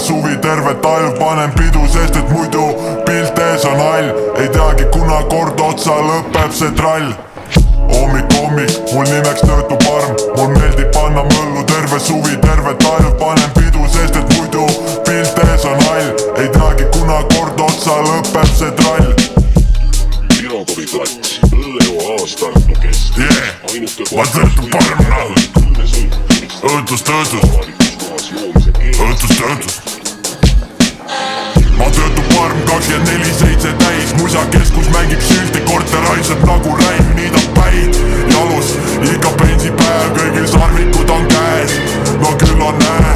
suvi, terve talv panen pidu, sest et muidu pilt ees on hall. Ei teagi, kuna kord otsa lõpeb see trall. Hommik, mul nimeks töötu parm. Mul meeldib panna möllu terve suvi, terve talv panen pidu, sest et muidu pilt ees on hall. Ei teagi, kuna kord otsa lõpeb see trall. Piragovi plats, Põlleoa aastartu kest. Ma töötu parm nall. Õhtust ma töötu parm 24/7 täis. Musakeskus mängib sülti, korter haiseb nagu räim. Niidab päid jalus, iga pensipäev, kõigil sarvikud on käes. No küll on näe,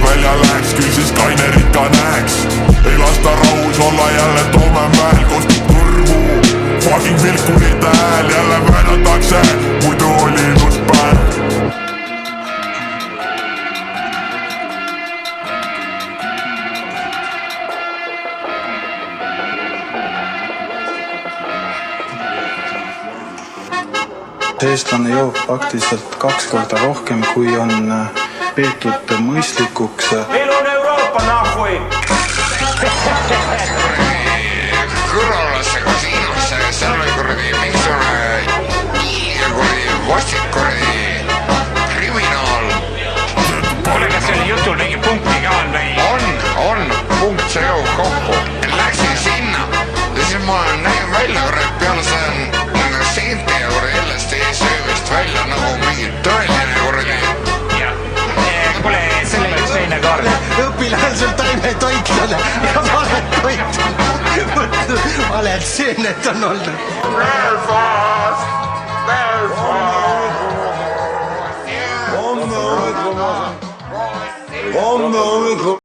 välja läheks, küll siis Kainerit ka näeks. Ei lasta rahus olla, jälle Toomemäel kostub kõrvu fucking vilkurite hääl. Jälle väänatakse, muidu oli ilus päev. Eestlane joob praktiliselt 2 korda rohkem, kui on peetud mõistlikuks. Meil on Euroopa nahhui! Kõrvalasse kasiinosse, seal oli kuradi mingisugune vastik kriminaal. Kuule, kas selle jutul mingi punkti ka on või? On, punkt, see jõuab kokku. Läksin sinna ja siis ma nägin välja, peale see seente ja LSD söömist välja nagu mingi tõeline kuradi. Kuule, selle just teine kord. Õpilasel sul taimetoitlane ja valed seened on olnud. Homme hommikul